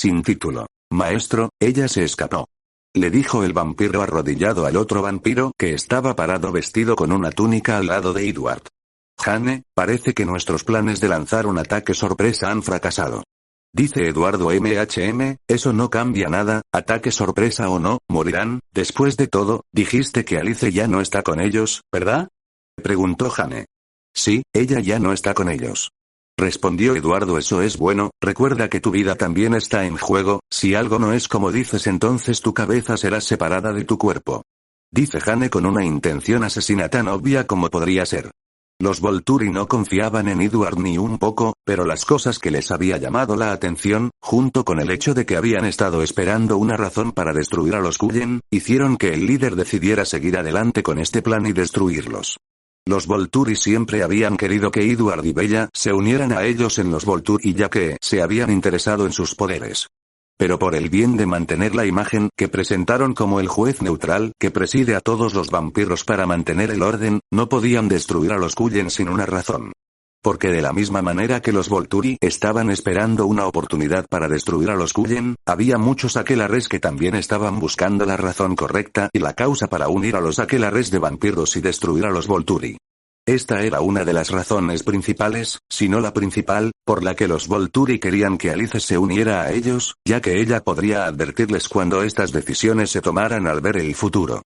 sin título. Maestro, ella se escapó. Le dijo el vampiro arrodillado al otro vampiro que estaba parado vestido con una túnica al lado de Edward. Jane, parece que nuestros planes de lanzar un ataque sorpresa han fracasado. Dice Eduardo eso no cambia nada, ataque sorpresa o no, morirán. Después de todo, dijiste que Alice ya no está con ellos, ¿verdad? Preguntó Jane. Sí, ella ya no está con ellos. Respondió Eduardo, eso es bueno, recuerda que tu vida también está en juego, si algo no es como dices entonces tu cabeza será separada de tu cuerpo. Dice Jane con una intención asesina tan obvia como podría ser. Los Volturi no confiaban en Edward ni un poco, pero las cosas que les había llamado la atención, junto con el hecho de que habían estado esperando una razón para destruir a los Cullen, hicieron que el líder decidiera seguir adelante con este plan y destruirlos. Los Volturi siempre habían querido que Edward y Bella se unieran a ellos en los Volturi ya que se habían interesado en sus poderes. Pero por el bien de mantener la imagen que presentaron como el juez neutral que preside a todos los vampiros para mantener el orden, no podían destruir a los Cullen sin una razón. Porque de la misma manera que los Volturi estaban esperando una oportunidad para destruir a los Cullen, había muchos aquelarres que también estaban buscando la razón correcta y la causa para unir a los aquelarres de vampiros y destruir a los Volturi. Esta era una de las razones principales, si no la principal, por la que los Volturi querían que Alice se uniera a ellos, ya que ella podría advertirles cuando estas decisiones se tomaran al ver el futuro.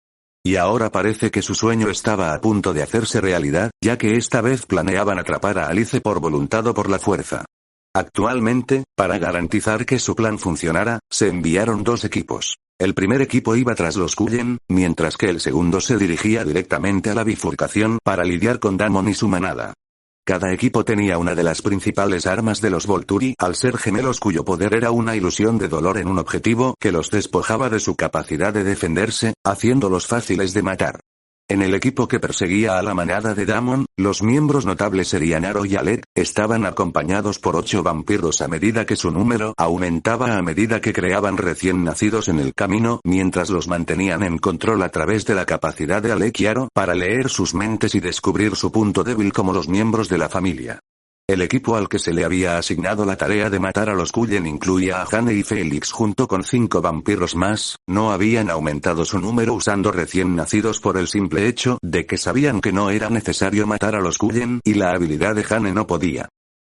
Y ahora parece que su sueño estaba a punto de hacerse realidad, ya que esta vez planeaban atrapar a Alice por voluntad o por la fuerza. Actualmente, para garantizar que su plan funcionara, se enviaron dos equipos. El primer equipo iba tras los Cullen, mientras que el segundo se dirigía directamente a la bifurcación para lidiar con Damon y su manada. Cada equipo tenía una de las principales armas de los Volturi al ser gemelos cuyo poder era una ilusión de dolor en un objetivo que los despojaba de su capacidad de defenderse, haciéndolos fáciles de matar. En el equipo que perseguía a la manada de Damon, los miembros notables serían Aro y Alec, estaban acompañados por 8 vampiros a medida que su número aumentaba a medida que creaban recién nacidos en el camino, mientras los mantenían en control a través de la capacidad de Alec y Aro para leer sus mentes y descubrir su punto débil como los miembros de la familia. El equipo al que se le había asignado la tarea de matar a los Cullen incluía a Jane y Felix junto con 5 vampiros más, no habían aumentado su número usando recién nacidos por el simple hecho de que sabían que no era necesario matar a los Cullen y la habilidad de Jane no podía.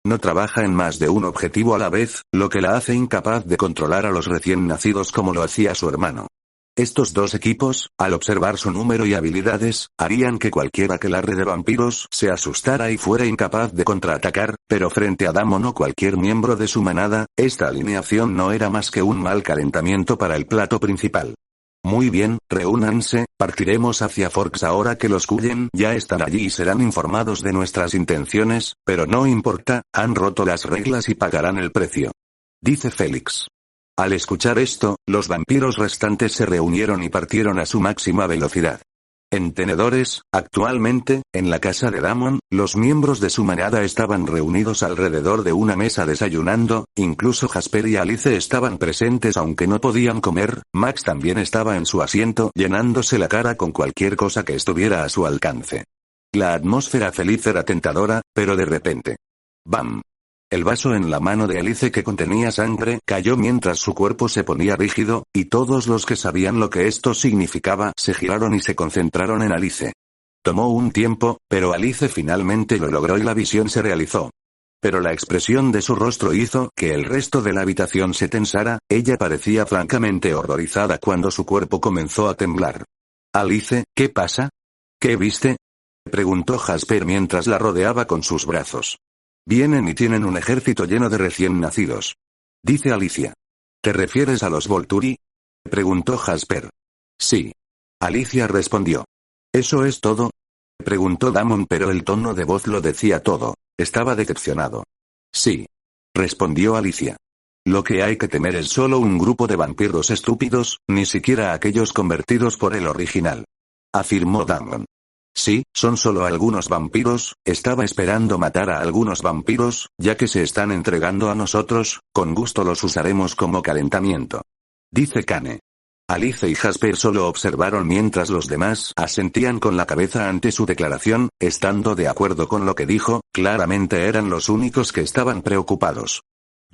No trabaja en más de un objetivo a la vez, lo que la hace incapaz de controlar a los recién nacidos como lo hacía su hermano. Estos dos equipos, al observar su número y habilidades, harían que cualquier aquelarre de vampiros se asustara y fuera incapaz de contraatacar, pero frente a Damon o cualquier miembro de su manada, esta alineación no era más que un mal calentamiento para el plato principal. Muy bien, reúnanse, partiremos hacia Forks ahora que los Cullen ya están allí y serán informados de nuestras intenciones, pero no importa, han roto las reglas y pagarán el precio. Dice Felix. Al escuchar esto, los vampiros restantes se reunieron y partieron a su máxima velocidad. En tenedores, actualmente, en la casa de Damon, los miembros de su manada estaban reunidos alrededor de una mesa desayunando, incluso Jasper y Alice estaban presentes aunque no podían comer, Max también estaba en su asiento llenándose la cara con cualquier cosa que estuviera a su alcance. La atmósfera feliz era tentadora, pero de repente. ¡Bam! El vaso en la mano de Alice que contenía sangre cayó mientras su cuerpo se ponía rígido, y todos los que sabían lo que esto significaba se giraron y se concentraron en Alice. Tomó un tiempo, pero Alice finalmente lo logró y la visión se realizó. Pero la expresión de su rostro hizo que el resto de la habitación se tensara, ella parecía francamente horrorizada cuando su cuerpo comenzó a temblar. Alice, ¿qué pasa? ¿Qué viste? Preguntó Jasper mientras la rodeaba con sus brazos. Vienen y tienen un ejército lleno de recién nacidos. Dice Alicia. ¿Te refieres a los Volturi? Preguntó Jasper. Sí. Alicia respondió. ¿Eso es todo? Preguntó Damon, pero el tono de voz lo decía todo. Estaba decepcionado. Sí. Respondió Alicia. Lo que hay que temer es solo un grupo de vampiros estúpidos, ni siquiera aquellos convertidos por el original. Afirmó Damon. Sí, son solo algunos vampiros, estaba esperando matar a algunos vampiros, ya que se están entregando a nosotros, con gusto los usaremos como calentamiento. Dice Kane. Alice y Jasper solo observaron mientras los demás asentían con la cabeza ante su declaración, estando de acuerdo con lo que dijo, claramente eran los únicos que estaban preocupados.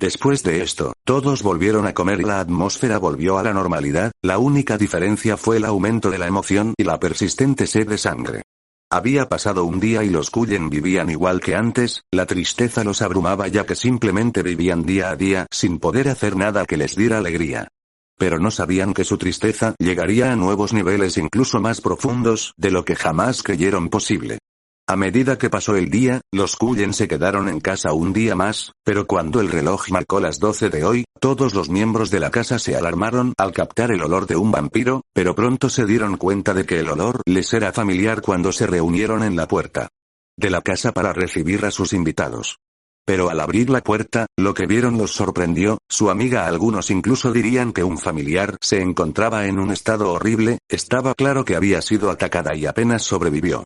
Después de esto, todos volvieron a comer y la atmósfera volvió a la normalidad, la única diferencia fue el aumento de la emoción y la persistente sed de sangre. Había pasado un día y los Cullen vivían igual que antes, la tristeza los abrumaba ya que simplemente vivían día a día sin poder hacer nada que les diera alegría. Pero no sabían que su tristeza llegaría a nuevos niveles incluso más profundos de lo que jamás creyeron posible. A medida que pasó el día, los Cullen se quedaron en casa un día más, pero cuando el reloj marcó las 12 de hoy, todos los miembros de la casa se alarmaron al captar el olor de un vampiro, pero pronto se dieron cuenta de que el olor les era familiar cuando se reunieron en la puerta de la casa para recibir a sus invitados. Pero al abrir la puerta, lo que vieron los sorprendió, su amiga algunos incluso dirían que un familiar se encontraba en un estado horrible, estaba claro que había sido atacada y apenas sobrevivió.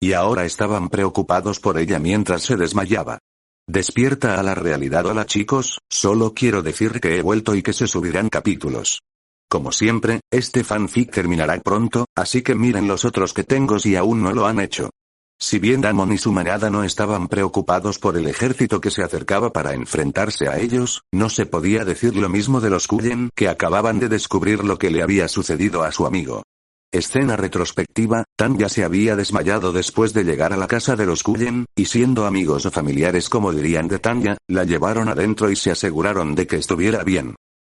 Y ahora estaban preocupados por ella mientras se desmayaba. Despierta a la realidad. Hola chicos, solo quiero decir que he vuelto y que se subirán capítulos. Como siempre, este fanfic terminará pronto, así que miren los otros que tengo si aún no lo han hecho. Si bien Damon y su manada no estaban preocupados por el ejército que se acercaba para enfrentarse a ellos, no se podía decir lo mismo de los Cullen que acababan de descubrir lo que le había sucedido a su amigo. Escena retrospectiva, Tanya se había desmayado después de llegar a la casa de los Cullen, y siendo amigos o familiares como dirían de Tanya, la llevaron adentro y se aseguraron de que estuviera bien.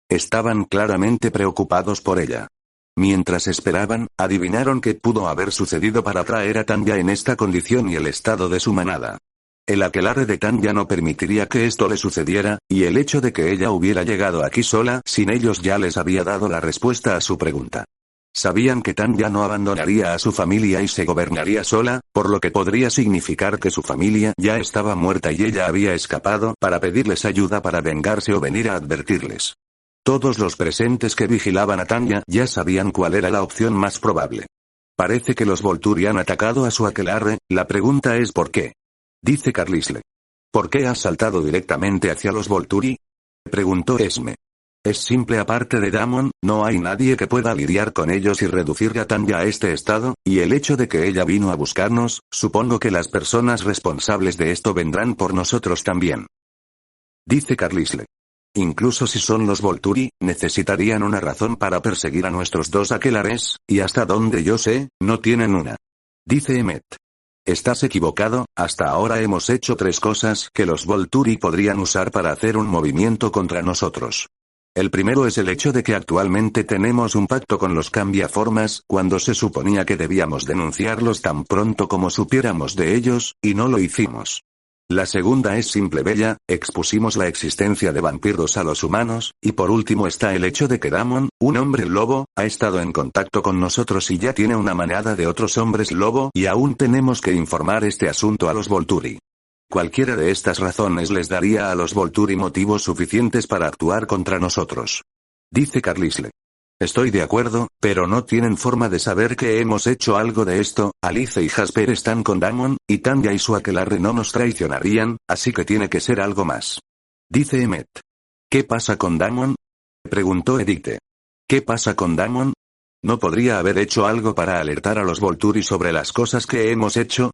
Estaban claramente preocupados por ella. Mientras esperaban, adivinaron qué pudo haber sucedido para traer a Tanya en esta condición y el estado de su manada. El aquelarre de Tanya no permitiría que esto le sucediera, y el hecho de que ella hubiera llegado aquí sola sin ellos ya les había dado la respuesta a su pregunta. Sabían que Tanya no abandonaría a su familia y se gobernaría sola, por lo que podría significar que su familia ya estaba muerta y ella había escapado para pedirles ayuda para vengarse o venir a advertirles. Todos los presentes que vigilaban a Tanya ya sabían cuál era la opción más probable. Parece que los Volturi han atacado a su aquelarre, la pregunta es ¿por qué? Dice Carlisle. ¿Por qué has saltado directamente hacia los Volturi? Preguntó Esme. Es simple. Aparte de Damon, no hay nadie que pueda lidiar con ellos y reducir a Tanya a este estado, y el hecho de que ella vino a buscarnos, supongo que las personas responsables de esto vendrán por nosotros también. Dice Carlisle. Incluso si son los Volturi, necesitarían una razón para perseguir a nuestros dos aquelares, y hasta donde yo sé, no tienen una. Dice Emmet. Estás equivocado, hasta ahora hemos hecho 3 cosas que los Volturi podrían usar para hacer un movimiento contra nosotros. El primero es el hecho de que actualmente tenemos un pacto con los cambiaformas, cuando se suponía que debíamos denunciarlos tan pronto como supiéramos de ellos, y no lo hicimos. La segunda es simple bella, expusimos la existencia de vampiros a los humanos, y por último está el hecho de que Damon, un hombre lobo, ha estado en contacto con nosotros y ya tiene una manada de otros hombres lobo y aún tenemos que informar este asunto a los Volturi. Cualquiera de estas razones les daría a los Volturi motivos suficientes para actuar contra nosotros. Dice Carlisle. Estoy de acuerdo, pero no tienen forma de saber que hemos hecho algo de esto. Alice y Jasper están con Damon, y Tanya y su aquelarre no nos traicionarían, así que tiene que ser algo más. Dice Emmet. ¿Qué pasa con Damon? Preguntó Edith. ¿Qué pasa con Damon? ¿No podría haber hecho algo para alertar a los Volturi sobre las cosas que hemos hecho?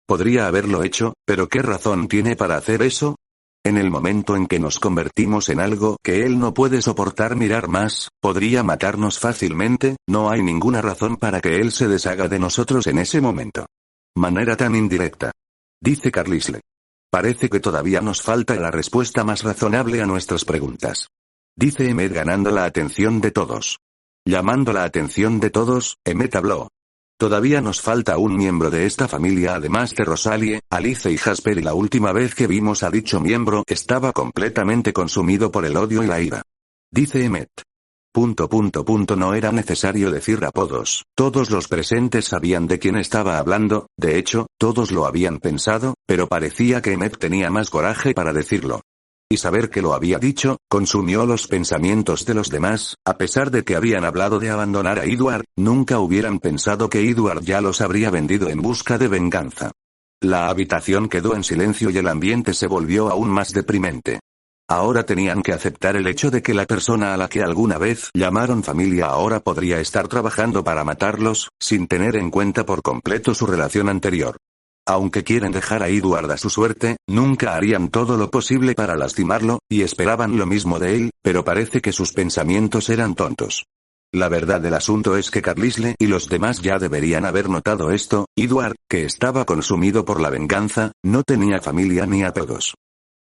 Podría haberlo hecho, pero ¿qué razón tiene para hacer eso? En el momento en que nos convertimos en algo que él no puede soportar mirar más, podría matarnos fácilmente, no hay ninguna razón para que él se deshaga de nosotros en ese momento. Manera tan indirecta. Dice Carlisle. Parece que todavía nos falta la respuesta más razonable a nuestras preguntas. Dice Emmet ganando la atención de todos. Llamando la atención de todos, Emmet habló. Todavía nos falta un miembro de esta familia además de Rosalie, Alice y Jasper y la última vez que vimos a dicho miembro estaba completamente consumido por el odio y la ira. Dice Emmet. No era necesario decir apodos, todos los presentes sabían de quién estaba hablando, de hecho, todos lo habían pensado, pero parecía que Emmet tenía más coraje para decirlo. Y saber que lo había dicho, consumió los pensamientos de los demás, a pesar de que habían hablado de abandonar a Edward, nunca hubieran pensado que Edward ya los habría vendido en busca de venganza. La habitación quedó en silencio y el ambiente se volvió aún más deprimente. Ahora tenían que aceptar el hecho de que la persona a la que alguna vez llamaron familia ahora podría estar trabajando para matarlos, sin tener en cuenta por completo su relación anterior. Aunque quieren dejar a Edward a su suerte, nunca harían todo lo posible para lastimarlo, y esperaban lo mismo de él, pero parece que sus pensamientos eran tontos. La verdad del asunto es que Carlisle y los demás ya deberían haber notado esto. Edward, que estaba consumido por la venganza, no tenía familia ni apegos.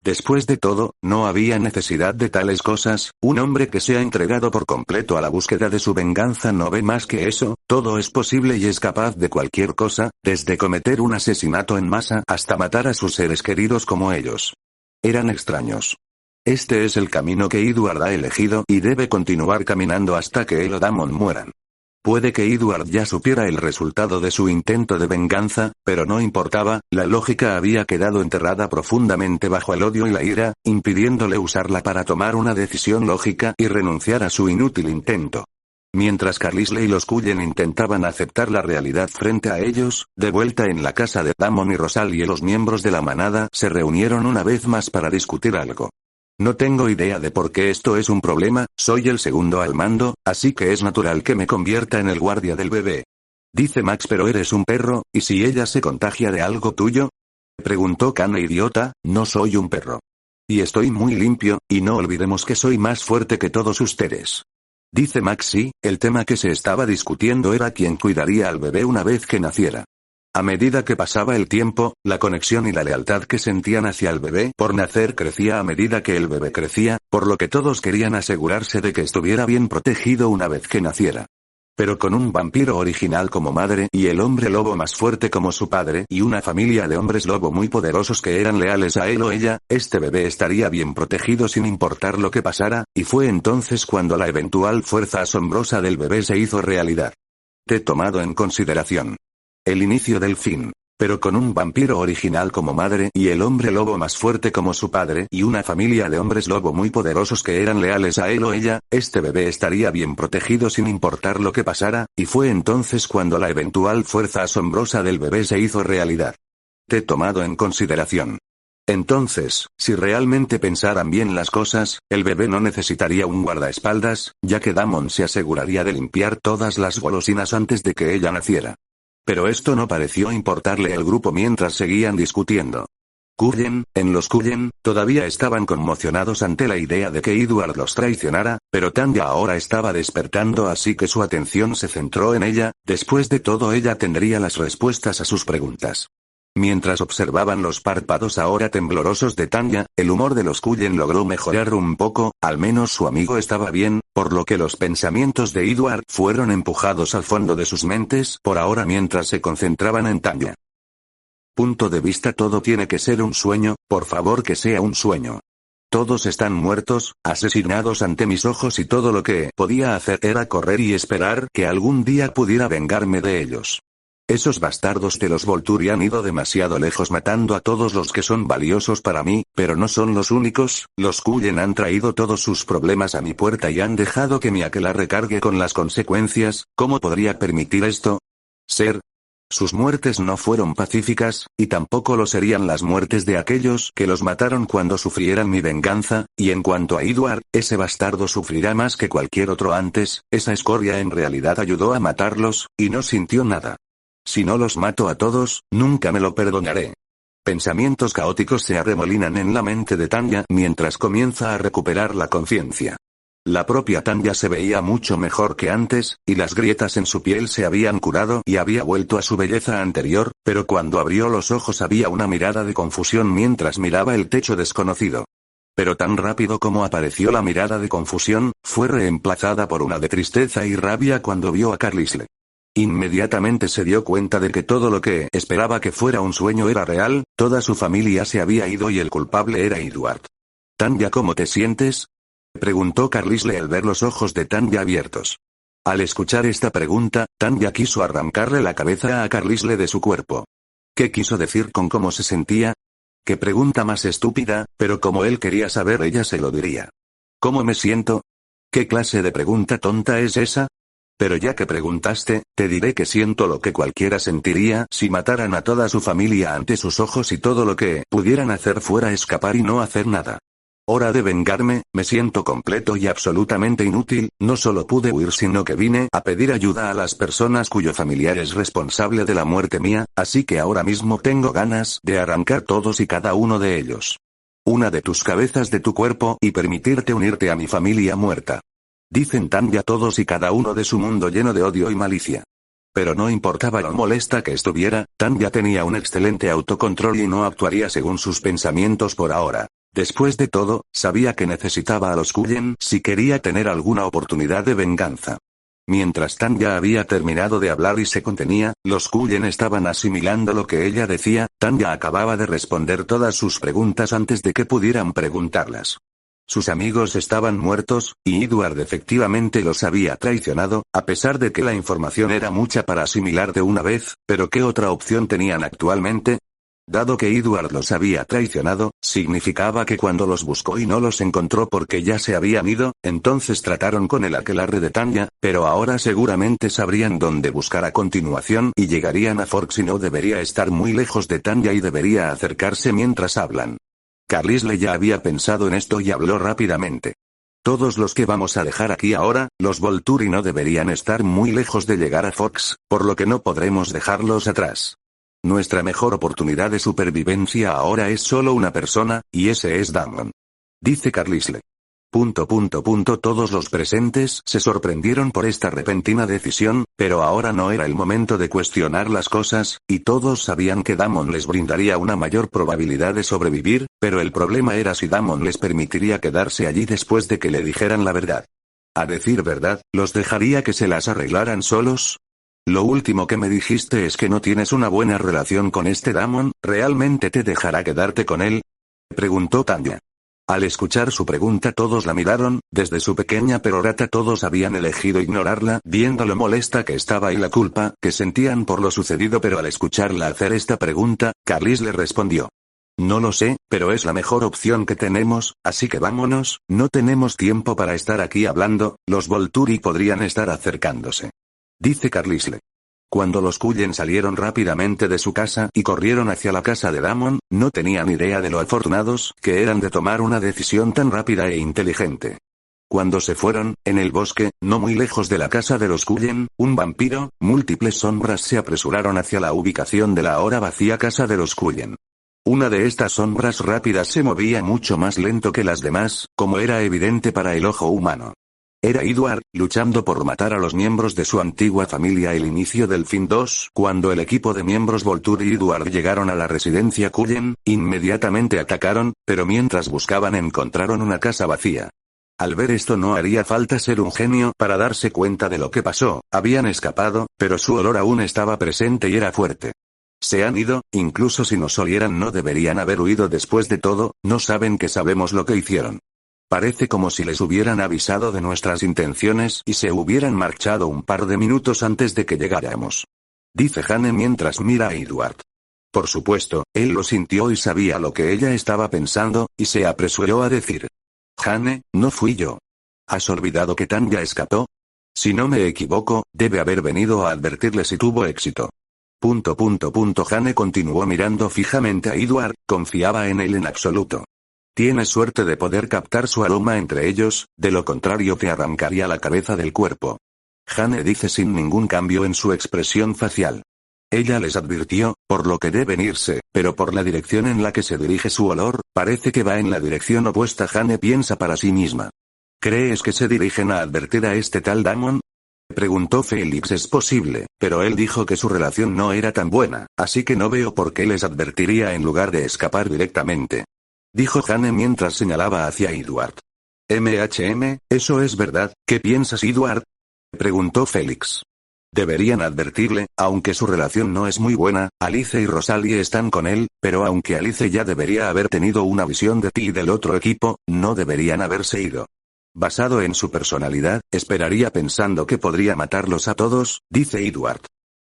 Después de todo, no había necesidad de tales cosas. Un hombre que se ha entregado por completo a la búsqueda de su venganza no ve más que eso. Todo es posible y es capaz de cualquier cosa, desde cometer un asesinato en masa hasta matar a sus seres queridos como ellos. Eran extraños. Este es el camino que Edward ha elegido y debe continuar caminando hasta que él o Damon mueran. Puede que Edward ya supiera el resultado de su intento de venganza, pero no importaba, la lógica había quedado enterrada profundamente bajo el odio y la ira, impidiéndole usarla para tomar una decisión lógica y renunciar a su inútil intento. Mientras Carlisle y los Cullen intentaban aceptar la realidad frente a ellos, de vuelta en la casa de Damon y Rosalie, los miembros de la manada se reunieron una vez más para discutir algo. No tengo idea de por qué esto es un problema, soy el segundo al mando, así que es natural que me convierta en el guardia del bebé. Dice Max, pero eres un perro, ¿y si ella se contagia de algo tuyo? Preguntó Kane, idiota, no soy un perro. Y estoy muy limpio, y no olvidemos que soy más fuerte que todos ustedes. Dice Max, sí, el tema que se estaba discutiendo era quién cuidaría al bebé una vez que naciera. A medida que pasaba el tiempo, la conexión y la lealtad que sentían hacia el bebé por nacer crecía a medida que el bebé crecía, por lo que todos querían asegurarse de que estuviera bien protegido una vez que naciera. Pero con un vampiro original como madre y el hombre lobo más fuerte como su padre y una familia de hombres lobo muy poderosos que eran leales a él o ella, este bebé estaría bien protegido sin importar lo que pasara, y fue entonces cuando la eventual fuerza asombrosa del bebé se hizo realidad. Te he tomado en consideración. El inicio del fin. Pero con un vampiro original como madre y el hombre lobo más fuerte como su padre y una familia de hombres lobo muy poderosos que eran leales a él o ella, este bebé estaría bien protegido sin importar lo que pasara, y fue entonces cuando la eventual fuerza asombrosa del bebé se hizo realidad. Te he tomado en consideración. Entonces, si realmente pensaran bien las cosas, el bebé no necesitaría un guardaespaldas, ya que Damon se aseguraría de limpiar todas las golosinas antes de que ella naciera. Pero esto no pareció importarle al grupo mientras seguían discutiendo. Los Cullen, todavía estaban conmocionados ante la idea de que Edward los traicionara, pero Tanya ahora estaba despertando, así que su atención se centró en ella. Después de todo, ella tendría las respuestas a sus preguntas. Mientras observaban los párpados ahora temblorosos de Tanya, el humor de los Cullen logró mejorar un poco, al menos su amigo estaba bien, por lo que los pensamientos de Edward fueron empujados al fondo de sus mentes por ahora mientras se concentraban en Tanya. Punto de vista: todo tiene que ser un sueño, por favor que sea un sueño. Todos están muertos, asesinados ante mis ojos y todo lo que podía hacer era correr y esperar que algún día pudiera vengarme de ellos. Esos bastardos de los Volturi han ido demasiado lejos matando a todos los que son valiosos para mí, pero no son los únicos. Los Cullen han traído todos sus problemas a mi puerta y han dejado que mi aquelarre cargue con las consecuencias. ¿Cómo podría permitir esto? Sus muertes no fueron pacíficas, y tampoco lo serían las muertes de aquellos que los mataron cuando sufrieran mi venganza, y en cuanto a Edward, ese bastardo sufrirá más que cualquier otro antes. Esa escoria en realidad ayudó a matarlos, y no sintió nada. Si no los mato a todos, nunca me lo perdonaré. Pensamientos caóticos se arremolinan en la mente de Tanya mientras comienza a recuperar la conciencia. La propia Tanya se veía mucho mejor que antes, y las grietas en su piel se habían curado y había vuelto a su belleza anterior, pero cuando abrió los ojos había una mirada de confusión mientras miraba el techo desconocido. Pero tan rápido como apareció la mirada de confusión, fue reemplazada por una de tristeza y rabia cuando vio a Carlisle. Inmediatamente se dio cuenta de que todo lo que esperaba que fuera un sueño era real, toda su familia se había ido y el culpable era Edward. Tanya, ¿cómo te sientes?, preguntó Carlisle al ver los ojos de Tanya abiertos. Al escuchar esta pregunta, Tanya quiso arrancarle la cabeza a Carlisle de su cuerpo. ¿Qué quiso decir con cómo se sentía? Qué pregunta más estúpida, pero como él quería saber, ella se lo diría. ¿Cómo me siento? ¿Qué clase de pregunta tonta es esa? Pero ya que preguntaste, te diré que siento lo que cualquiera sentiría si mataran a toda su familia ante sus ojos y todo lo que pudieran hacer fuera escapar y no hacer nada. Hora de vengarme, me siento completo y absolutamente inútil, no solo pude huir sino que vine a pedir ayuda a las personas cuyo familiar es responsable de la muerte mía, así que ahora mismo tengo ganas de arrancar todos y cada uno de ellos. Una de tus cabezas de tu cuerpo y permitirte unirte a mi familia muerta. Dicen Tanya todos y cada uno de su mundo lleno de odio y malicia. Pero no importaba lo molesta que estuviera, Tanya tenía un excelente autocontrol y no actuaría según sus pensamientos por ahora. Después de todo, sabía que necesitaba a los Cullen si quería tener alguna oportunidad de venganza. Mientras Tanya había terminado de hablar y se contenía, los Cullen estaban asimilando lo que ella decía. Tanya acababa de responder todas sus preguntas antes de que pudieran preguntarlas. Sus amigos estaban muertos, y Edward efectivamente los había traicionado, a pesar de que la información era mucha para asimilar de una vez, pero ¿qué otra opción tenían actualmente? Dado que Edward los había traicionado, significaba que cuando los buscó y no los encontró porque ya se habían ido, entonces trataron con el aquelarre de Tanya, pero ahora seguramente sabrían dónde buscar a continuación y llegarían a Forks y no debería estar muy lejos de Tanya y debería acercarse mientras hablan. Carlisle ya había pensado en esto y habló rápidamente. Todos los que vamos a dejar aquí ahora, los Volturi no deberían estar muy lejos de llegar a Forks, por lo que no podremos dejarlos atrás. Nuestra mejor oportunidad de supervivencia ahora es solo una persona, y ese es Damon. Dice Carlisle. Todos los presentes se sorprendieron por esta repentina decisión, pero ahora no era el momento de cuestionar las cosas, y todos sabían que Damon les brindaría una mayor probabilidad de sobrevivir, pero el problema era si Damon les permitiría quedarse allí después de que le dijeran la verdad. A decir verdad, ¿los dejaría que se las arreglaran solos? Lo último que me dijiste es que no tienes una buena relación con este Damon, ¿realmente te dejará quedarte con él? Preguntó Tanya. Al escuchar su pregunta todos la miraron, desde su pequeña perorata todos habían elegido ignorarla, viendo lo molesta que estaba y la culpa que sentían por lo sucedido, pero al escucharla hacer esta pregunta, Carlis le respondió. No lo sé, pero es la mejor opción que tenemos, así que vámonos, no tenemos tiempo para estar aquí hablando, los Volturi podrían estar acercándose. Dice Carlisle. Cuando los Cullen salieron rápidamente de su casa y corrieron hacia la casa de Damon, no tenían idea de lo afortunados que eran de tomar una decisión tan rápida e inteligente. Cuando se fueron, en el bosque, no muy lejos de la casa de los Cullen, un vampiro, múltiples sombras se apresuraron hacia la ubicación de la ahora vacía casa de los Cullen. Una de estas sombras rápidas se movía mucho más lento que las demás, como era evidente para el ojo humano. Era Edward, luchando por matar a los miembros de su antigua familia. El inicio del fin 2, cuando el equipo de miembros Volturi y Edward llegaron a la residencia Cullen, inmediatamente atacaron, pero mientras buscaban encontraron una casa vacía. Al ver esto no haría falta ser un genio para darse cuenta de lo que pasó, habían escapado, pero su olor aún estaba presente y era fuerte. Se han ido, incluso si nos olieran no deberían haber huido después de todo, no saben que sabemos lo que hicieron. Parece como si les hubieran avisado de nuestras intenciones y se hubieran marchado un par de minutos antes de que llegáramos. Dice Jane mientras mira a Edward. Por supuesto, él lo sintió y sabía lo que ella estaba pensando, y se apresuró a decir. Jane, no fui yo. ¿Has olvidado que Tanya escapó? Si no me equivoco, debe haber venido a advertirle si tuvo éxito. Jane continuó mirando fijamente a Edward, confiaba en él en absoluto. Tienes suerte de poder captar su aroma entre ellos, de lo contrario te arrancaría la cabeza del cuerpo. Jane dice sin ningún cambio en su expresión facial. Ella les advirtió, por lo que deben irse, pero por la dirección en la que se dirige su olor, parece que va en la dirección opuesta. Jane piensa para sí misma. ¿Crees que se dirigen a advertir a este tal Damon? Preguntó Félix. Es posible, pero él dijo que su relación no era tan buena, así que no veo por qué les advertiría en lugar de escapar directamente. Dijo Jane mientras señalaba hacia Edward. ¿Eso es verdad? ¿Qué piensas, Edward? Preguntó Félix. Deberían advertirle, aunque su relación no es muy buena, Alice y Rosalie están con él, pero aunque Alice ya debería haber tenido una visión de ti y del otro equipo, no deberían haberse ido. Basado en su personalidad, esperaría pensando que podría matarlos a todos, dice Edward.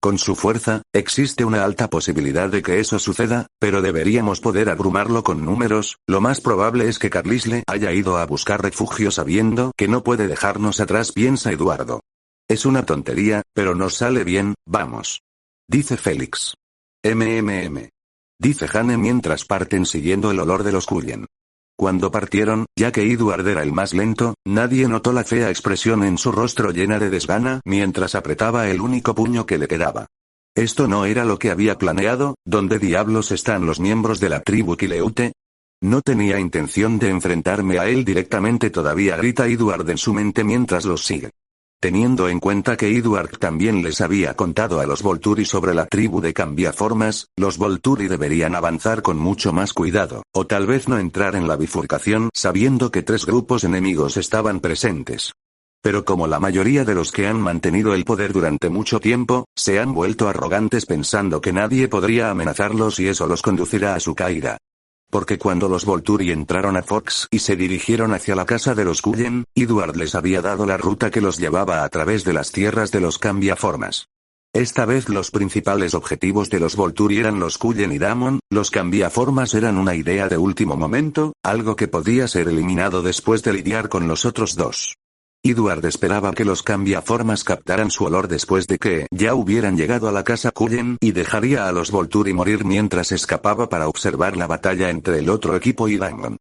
Con su fuerza, existe una alta posibilidad de que eso suceda, pero deberíamos poder abrumarlo con números. Lo más probable es que Carlisle haya ido a buscar refugio sabiendo que no puede dejarnos atrás, piensa Eduardo. Es una tontería, pero nos sale bien, vamos. Dice Félix. Dice Jane mientras parten siguiendo el olor de los Cullen. Cuando partieron, ya que Edward era el más lento, nadie notó la fea expresión en su rostro llena de desgana mientras apretaba el único puño que le quedaba. Esto no era lo que había planeado. ¿Dónde diablos están los miembros de la tribu Quileute? No tenía intención de enfrentarme a él directamente, todavía grita Edward en su mente mientras los sigue. Teniendo en cuenta que Edward también les había contado a los Volturi sobre la tribu de cambiaformas, los Volturi deberían avanzar con mucho más cuidado, o tal vez no entrar en la bifurcación sabiendo que 3 grupos enemigos estaban presentes. Pero como la mayoría de los que han mantenido el poder durante mucho tiempo, se han vuelto arrogantes pensando que nadie podría amenazarlos y eso los conducirá a su caída. Porque cuando los Volturi entraron a Fox y se dirigieron hacia la casa de los Cullen, Edward les había dado la ruta que los llevaba a través de las tierras de los cambiaformas. Esta vez los principales objetivos de los Volturi eran los Cullen y Damon. Los cambiaformas eran una idea de último momento, algo que podía ser eliminado después de lidiar con los otros dos. Edward esperaba que los cambiaformas captaran su olor después de que ya hubieran llegado a la casa Cullen y dejaría a los Volturi morir mientras escapaba para observar la batalla entre el otro equipo y Damon.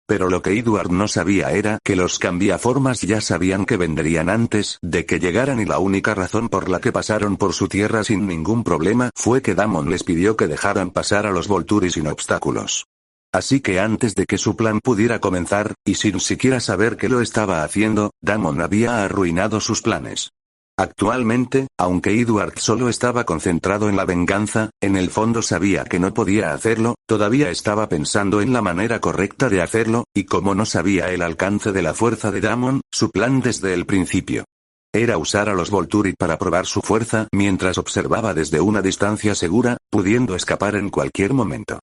Pero lo que Edward no sabía era que los cambiaformas ya sabían que vendrían antes de que llegaran y la única razón por la que pasaron por su tierra sin ningún problema fue que Damon les pidió que dejaran pasar a los Volturi sin obstáculos. Así que antes de que su plan pudiera comenzar, y sin siquiera saber que lo estaba haciendo, Damon había arruinado sus planes. Actualmente, aunque Edward solo estaba concentrado en la venganza, en el fondo sabía que no podía hacerlo, todavía estaba pensando en la manera correcta de hacerlo, y como no sabía el alcance de la fuerza de Damon, su plan desde el principio era usar a los Volturi para probar su fuerza mientras observaba desde una distancia segura, pudiendo escapar en cualquier momento.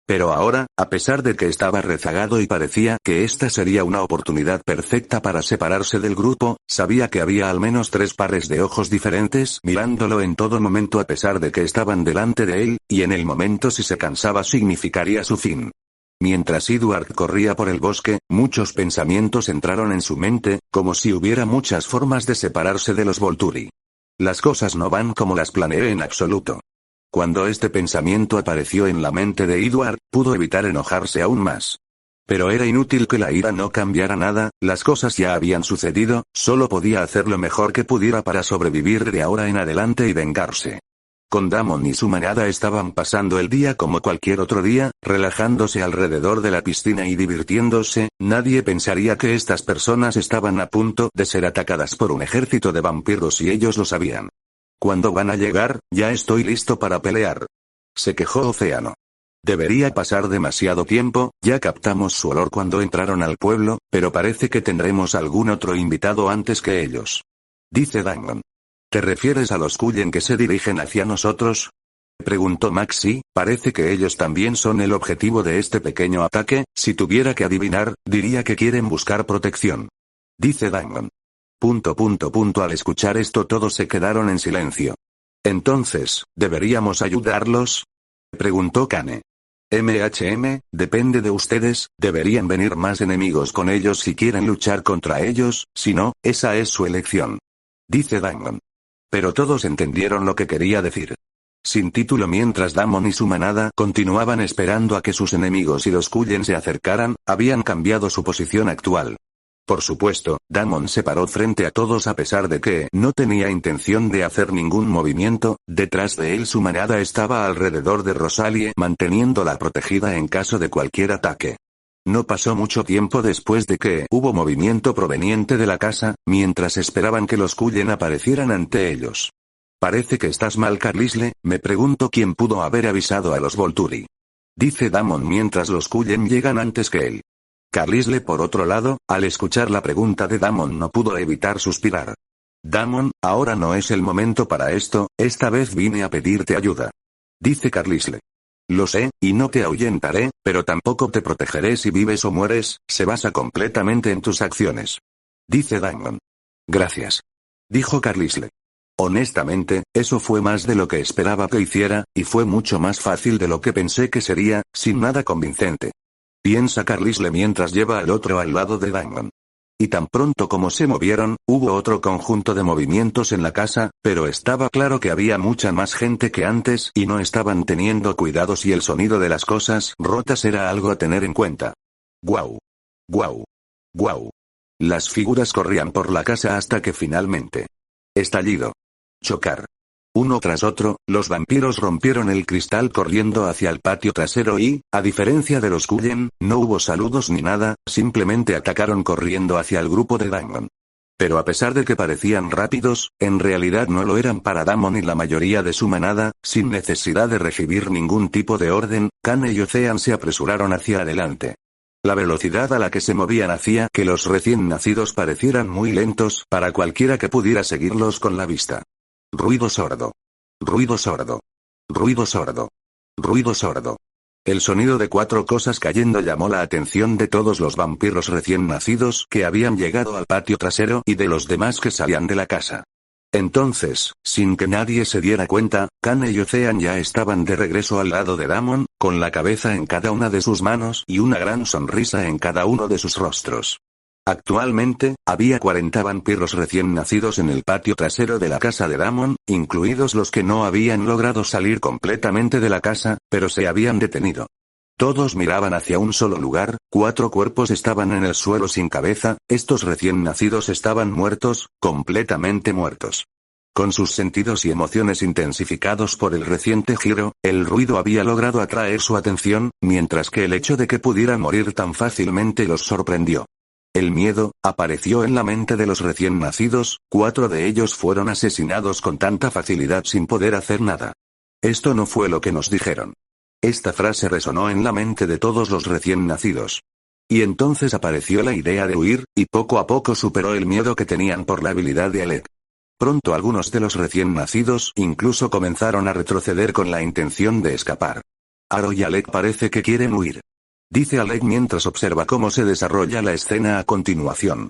Pero ahora, a pesar de que estaba rezagado y parecía que esta sería una oportunidad perfecta para separarse del grupo, sabía que había al menos 3 pares de ojos diferentes mirándolo en todo momento a pesar de que estaban delante de él, y en el momento si se cansaba significaría su fin. Mientras Edward corría por el bosque, muchos pensamientos entraron en su mente, como si hubiera muchas formas de separarse de los Volturi. Las cosas no van como las planeé en absoluto. Cuando este pensamiento apareció en la mente de Edward, pudo evitar enojarse aún más. Pero era inútil que la ira no cambiara nada, las cosas ya habían sucedido, solo podía hacer lo mejor que pudiera para sobrevivir de ahora en adelante y vengarse. Con Damon y su manada estaban pasando el día como cualquier otro día, relajándose alrededor de la piscina y divirtiéndose. Nadie pensaría que estas personas estaban a punto de ser atacadas por un ejército de vampiros y ellos lo sabían. ¿Cuándo van a llegar? Ya estoy listo para pelear. Se quejó Océano. Debería pasar demasiado tiempo, ya captamos su olor cuando entraron al pueblo, pero parece que tendremos algún otro invitado antes que ellos. Dice Damon. ¿Te refieres a los Cullen que se dirigen hacia nosotros? Preguntó Maxi. Parece que ellos también son el objetivo de este pequeño ataque. Si tuviera que adivinar, diría que quieren buscar protección. Dice Damon. Al escuchar esto todos se quedaron en silencio. Entonces, ¿deberíamos ayudarlos? Preguntó Kane. Depende de ustedes, deberían venir más enemigos con ellos si quieren luchar contra ellos, si no, esa es su elección. Dice Damon. Pero todos entendieron lo que quería decir. Sin título mientras Damon y su manada continuaban esperando a que sus enemigos y los Cullen se acercaran, habían cambiado su posición actual. Por supuesto, Damon se paró frente a todos a pesar de que no tenía intención de hacer ningún movimiento. Detrás de él su manada estaba alrededor de Rosalie manteniéndola protegida en caso de cualquier ataque. No pasó mucho tiempo después de que hubo movimiento proveniente de la casa, mientras esperaban que los Cullen aparecieran ante ellos. Parece que estás mal, Carlisle, me pregunto quién pudo haber avisado a los Volturi. Dice Damon mientras los Cullen llegan antes que él. Carlisle por otro lado, al escuchar la pregunta de Damon no pudo evitar suspirar. Damon, ahora no es el momento para esto, esta vez vine a pedirte ayuda. Dice Carlisle. Lo sé, y no te ahuyentaré, pero tampoco te protegeré si vives o mueres, se basa completamente en tus acciones. Dice Damon. Gracias. Dijo Carlisle. Honestamente, eso fue más de lo que esperaba que hiciera, y fue mucho más fácil de lo que pensé que sería, sin nada convincente. Piensa Carlisle mientras lleva al otro al lado de Damon. Y tan pronto como se movieron, hubo otro conjunto de movimientos en la casa, pero estaba claro que había mucha más gente que antes y no estaban teniendo cuidado si el sonido de las cosas rotas era algo a tener en cuenta. ¡Guau! Guau. Guau. Las figuras corrían por la casa hasta que finalmente. Estallido. Chocar. Uno tras otro, los vampiros rompieron el cristal corriendo hacia el patio trasero y, a diferencia de los Cullen, no hubo saludos ni nada, simplemente atacaron corriendo hacia el grupo de Damon. Pero a pesar de que parecían rápidos, en realidad no lo eran para Damon y la mayoría de su manada, sin necesidad de recibir ningún tipo de orden, Kane y Ocean se apresuraron hacia adelante. La velocidad a la que se movían hacía que los recién nacidos parecieran muy lentos para cualquiera que pudiera seguirlos con la vista. Ruido sordo. Ruido sordo. Ruido sordo. Ruido sordo. El sonido de 4 cosas cayendo llamó la atención de todos los vampiros recién nacidos que habían llegado al patio trasero y de los demás que salían de la casa. Entonces, sin que nadie se diera cuenta, Kane y Ocean ya estaban de regreso al lado de Damon, con la cabeza en cada una de sus manos y una gran sonrisa en cada uno de sus rostros. Actualmente, había 40 vampiros recién nacidos en el patio trasero de la casa de Damon, incluidos los que no habían logrado salir completamente de la casa, pero se habían detenido. Todos miraban hacia un solo lugar, 4 cuerpos estaban en el suelo sin cabeza, estos recién nacidos estaban muertos, completamente muertos. Con sus sentidos y emociones intensificados por el reciente giro, el ruido había logrado atraer su atención, mientras que el hecho de que pudieran morir tan fácilmente los sorprendió. El miedo apareció en la mente de los recién nacidos, 4 de ellos fueron asesinados con tanta facilidad sin poder hacer nada. Esto no fue lo que nos dijeron. Esta frase resonó en la mente de todos los recién nacidos. Y entonces apareció la idea de huir, y poco a poco superó el miedo que tenían por la habilidad de Alec. Pronto algunos de los recién nacidos incluso comenzaron a retroceder con la intención de escapar. Aro y Alec parece que quieren huir. Dice Alec mientras observa cómo se desarrolla la escena a continuación.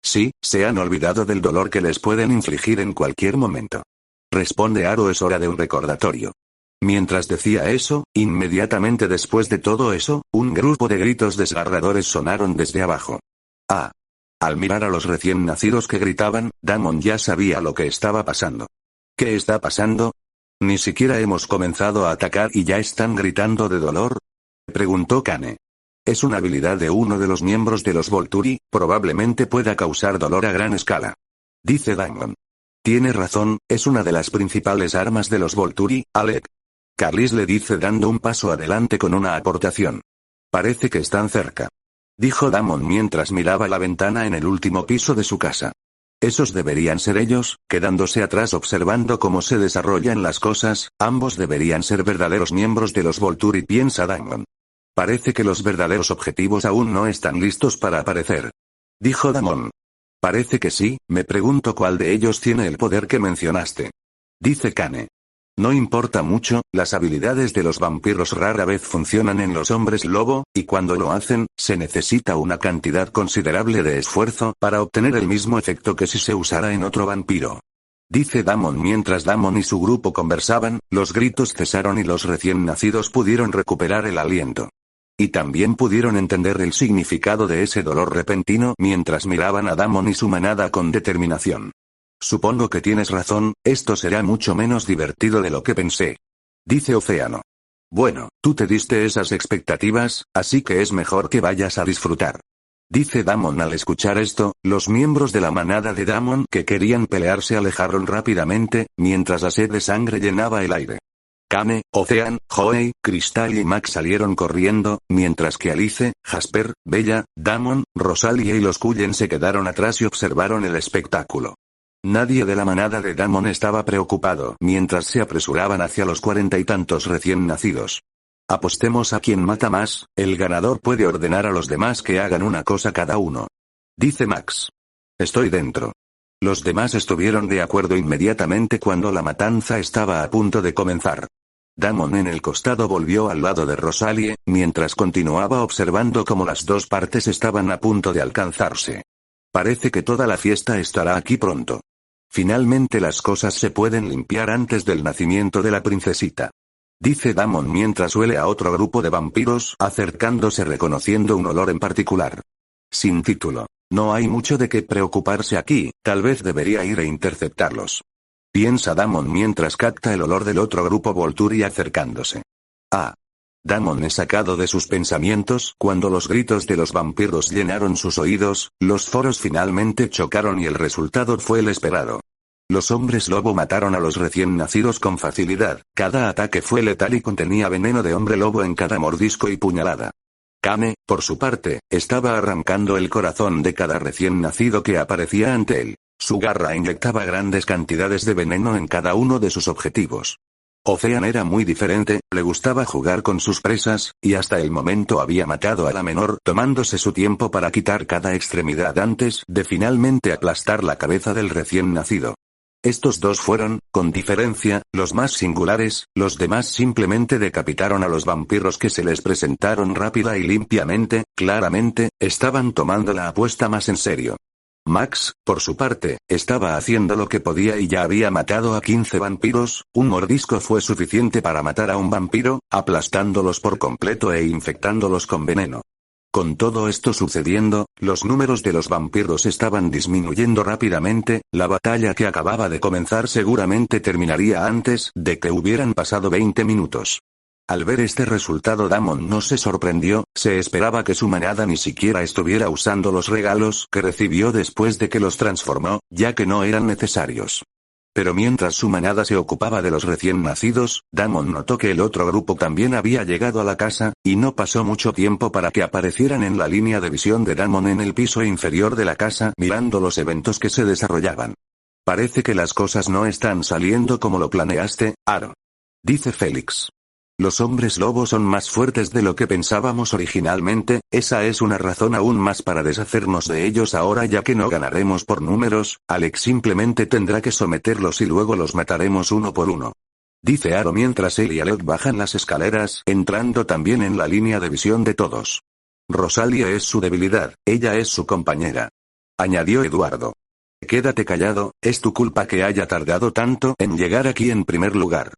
Sí, se han olvidado del dolor que les pueden infligir en cualquier momento. Responde Aro, es hora de un recordatorio. Mientras decía eso, inmediatamente después de todo eso, un grupo de gritos desgarradores sonaron desde abajo. Ah. Al mirar a los recién nacidos que gritaban, Damon ya sabía lo que estaba pasando. ¿Qué está pasando? ¿Ni siquiera hemos comenzado a atacar y ya están gritando de dolor?, preguntó Kane. Es una habilidad de uno de los miembros de los Volturi, probablemente pueda causar dolor a gran escala. Dice Damon. Tiene razón, es una de las principales armas de los Volturi, Alec. Carlis le dice dando un paso adelante con una aportación. Parece que están cerca. Dijo Damon mientras miraba la ventana en el último piso de su casa. Esos deberían ser ellos, quedándose atrás observando cómo se desarrollan las cosas, ambos deberían ser verdaderos miembros de los Volturi, piensa Damon. Parece que los verdaderos objetivos aún no están listos para aparecer. Dijo Damon. Parece que sí, me pregunto cuál de ellos tiene el poder que mencionaste. Dice Kane. No importa mucho, las habilidades de los vampiros rara vez funcionan en los hombres lobo, y cuando lo hacen, se necesita una cantidad considerable de esfuerzo para obtener el mismo efecto que si se usara en otro vampiro. Dice Damon mientras Damon y su grupo conversaban, los gritos cesaron y los recién nacidos pudieron recuperar el aliento. Y también pudieron entender el significado de ese dolor repentino mientras miraban a Damon y su manada con determinación. Supongo que tienes razón, esto será mucho menos divertido de lo que pensé. Dice Océano. Bueno, tú te diste esas expectativas, así que es mejor que vayas a disfrutar. Dice Damon al escuchar esto, los miembros de la manada de Damon que querían pelear se alejaron rápidamente, mientras la sed de sangre llenaba el aire. Kane, Ocean, Joey, Crystal y Max salieron corriendo, mientras que Alice, Jasper, Bella, Damon, Rosalie y los Cullen se quedaron atrás y observaron el espectáculo. Nadie de la manada de Damon estaba preocupado mientras se apresuraban hacia los 40 y tantos recién nacidos. Apostemos a quien mata más, el ganador puede ordenar a los demás que hagan una cosa cada uno. Dice Max. Estoy dentro. Los demás estuvieron de acuerdo inmediatamente cuando la matanza estaba a punto de comenzar. Damon en el costado volvió al lado de Rosalie, mientras continuaba observando cómo las dos partes estaban a punto de alcanzarse. Parece que toda la fiesta estará aquí pronto. Finalmente las cosas se pueden limpiar antes del nacimiento de la princesita. Dice Damon mientras huele a otro grupo de vampiros acercándose reconociendo un olor en particular. Sin título. No hay mucho de qué preocuparse aquí, tal vez debería ir e interceptarlos. Piensa Damon mientras capta el olor del otro grupo Volturi acercándose. Ah. Damon es sacado de sus pensamientos cuando los gritos de los vampiros llenaron sus oídos, los foros finalmente chocaron y el resultado fue el esperado. Los hombres lobo mataron a los recién nacidos con facilidad, cada ataque fue letal y contenía veneno de hombre lobo en cada mordisco y puñalada. Kane, por su parte, estaba arrancando el corazón de cada recién nacido que aparecía ante él. Su garra inyectaba grandes cantidades de veneno en cada uno de sus objetivos. Ocean era muy diferente, le gustaba jugar con sus presas, y hasta el momento había matado a la menor tomándose su tiempo para quitar cada extremidad antes de finalmente aplastar la cabeza del recién nacido. Estos dos fueron, con diferencia, los más singulares, los demás simplemente decapitaron a los vampiros que se les presentaron rápida y limpiamente, claramente, estaban tomando la apuesta más en serio. Max, por su parte, estaba haciendo lo que podía y ya había matado a 15 vampiros, un mordisco fue suficiente para matar a un vampiro, aplastándolos por completo e infectándolos con veneno. Con todo esto sucediendo, los números de los vampiros estaban disminuyendo rápidamente, la batalla que acababa de comenzar seguramente terminaría antes de que hubieran pasado 20 minutos. Al ver este resultado Damon no se sorprendió, se esperaba que su manada ni siquiera estuviera usando los regalos que recibió después de que los transformó, ya que no eran necesarios. Pero mientras su manada se ocupaba de los recién nacidos, Damon notó que el otro grupo también había llegado a la casa, y no pasó mucho tiempo para que aparecieran en la línea de visión de Damon en el piso inferior de la casa mirando los eventos que se desarrollaban. Parece que las cosas no están saliendo como lo planeaste, Aro. Dice Félix. Los hombres lobo son más fuertes de lo que pensábamos originalmente, esa es una razón aún más para deshacernos de ellos ahora ya que no ganaremos por números, Alex simplemente tendrá que someterlos y luego los mataremos uno por uno. Dice Aro mientras él y Alec bajan las escaleras, entrando también en la línea de visión de todos. Rosalia es su debilidad, ella es su compañera. Añadió Eduardo. Quédate callado, es tu culpa que haya tardado tanto en llegar aquí en primer lugar.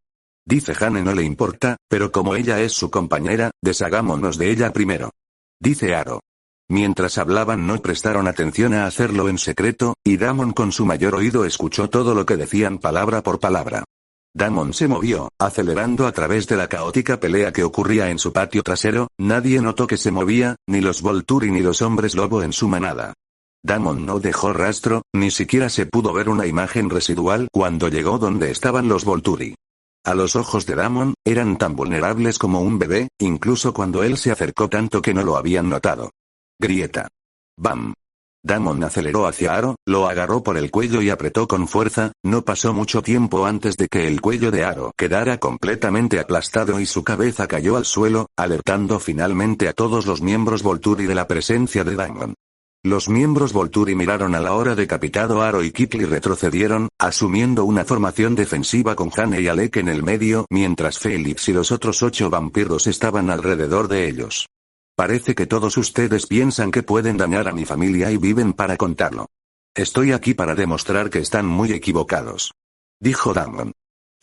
Dice Jane no le importa, pero como ella es su compañera, deshagámonos de ella primero. Dice Aro. Mientras hablaban no prestaron atención a hacerlo en secreto, y Damon con su mayor oído escuchó todo lo que decían palabra por palabra. Damon se movió, acelerando a través de la caótica pelea que ocurría en su patio trasero, nadie notó que se movía, ni los Volturi ni los hombres lobo en su manada. Damon no dejó rastro, ni siquiera se pudo ver una imagen residual cuando llegó donde estaban los Volturi. A los ojos de Damon, eran tan vulnerables como un bebé, incluso cuando él se acercó tanto que no lo habían notado. Grieta. ¡Bam! Damon aceleró hacia Aro, lo agarró por el cuello y apretó con fuerza, no pasó mucho tiempo antes de que el cuello de Aro quedara completamente aplastado y su cabeza cayó al suelo, alertando finalmente a todos los miembros Volturi de la presencia de Damon. Los miembros Volturi miraron a la hora decapitado Aro y Kit y retrocedieron, asumiendo una formación defensiva con Jane y Alec en el medio mientras Félix y los otros 8 vampiros estaban alrededor de ellos. Parece que todos ustedes piensan que pueden dañar a mi familia y viven para contarlo. Estoy aquí para demostrar que están muy equivocados. Dijo Damon.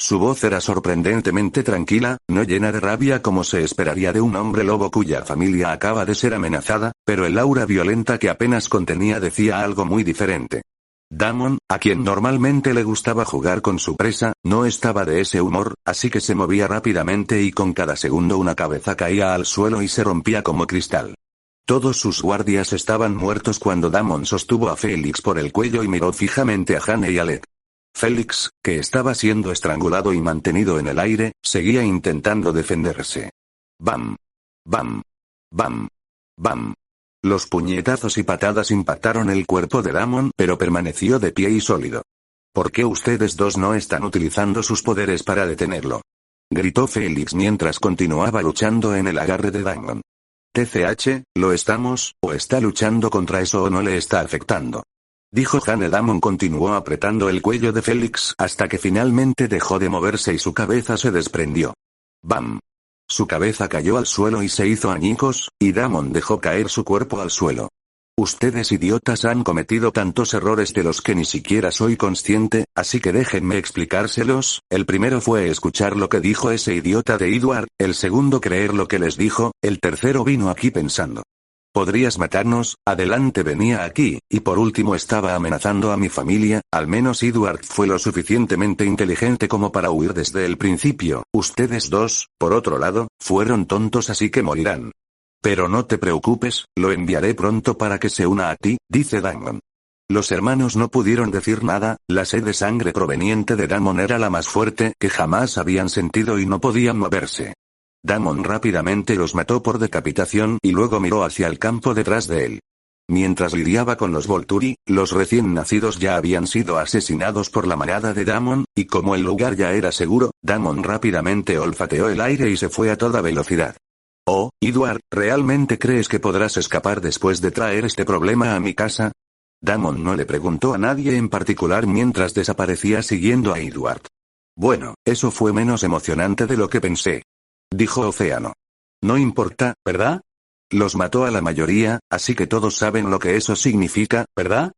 Su voz era sorprendentemente tranquila, no llena de rabia como se esperaría de un hombre lobo cuya familia acaba de ser amenazada, pero el aura violenta que apenas contenía decía algo muy diferente. Damon, a quien normalmente le gustaba jugar con su presa, no estaba de ese humor, así que se movía rápidamente y con cada segundo una cabeza caía al suelo y se rompía como cristal. Todos sus guardias estaban muertos cuando Damon sostuvo a Félix por el cuello y miró fijamente a Jane y Alec. Félix, que estaba siendo estrangulado y mantenido en el aire, seguía intentando defenderse. ¡Bam! ¡Bam! ¡Bam! ¡Bam! Los puñetazos y patadas impactaron el cuerpo de Damon, pero permaneció de pie y sólido. ¿Por qué ustedes dos no están utilizando sus poderes para detenerlo? Gritó Félix mientras continuaba luchando en el agarre de Damon. TCH, ¿lo estamos, o está luchando contra eso o no le está afectando? Dijo Jane. Damon continuó apretando el cuello de Félix hasta que finalmente dejó de moverse y su cabeza se desprendió. ¡Bam! Su cabeza cayó al suelo y se hizo añicos, y Damon dejó caer su cuerpo al suelo. Ustedes idiotas han cometido tantos errores de los que ni siquiera soy consciente, así que déjenme explicárselos. El primero fue escuchar lo que dijo ese idiota de Edward, el segundo creer lo que les dijo, el tercero vino aquí pensando. Podrías matarnos, adelante venía aquí, y por último estaba amenazando a mi familia, al menos Edward fue lo suficientemente inteligente como para huir desde el principio, ustedes dos, por otro lado, fueron tontos así que morirán. Pero no te preocupes, lo enviaré pronto para que se una a ti, dice Damon. Los hermanos no pudieron decir nada, la sed de sangre proveniente de Damon era la más fuerte que jamás habían sentido y no podían moverse. Damon rápidamente los mató por decapitación y luego miró hacia el campo detrás de él. Mientras lidiaba con los Volturi, los recién nacidos ya habían sido asesinados por la manada de Damon, y como el lugar ya era seguro, Damon rápidamente olfateó el aire y se fue a toda velocidad. Oh, Edward, ¿realmente crees que podrás escapar después de traer este problema a mi casa? Damon no le preguntó a nadie en particular mientras desaparecía siguiendo a Edward. Bueno, eso fue menos emocionante de lo que pensé. Dijo Océano. No importa, ¿verdad? Los mató a la mayoría, así que todos saben lo que eso significa, ¿verdad?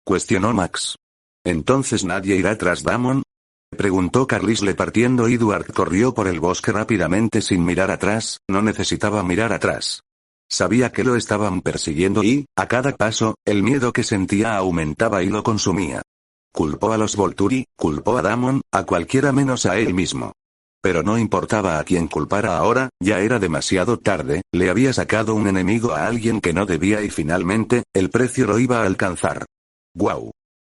Cuestionó Max. ¿Entonces nadie irá tras Damon? Preguntó Carlisle partiendo. Edward corrió por el bosque rápidamente sin mirar atrás, no necesitaba mirar atrás. Sabía que lo estaban persiguiendo y, a cada paso, el miedo que sentía aumentaba y lo consumía. Culpó a los Volturi, culpó a Damon, a cualquiera menos a él mismo. Pero no importaba a quién culpara ahora, ya era demasiado tarde, le había sacado un enemigo a alguien que no debía y finalmente, el precio lo iba a alcanzar. ¡Guau!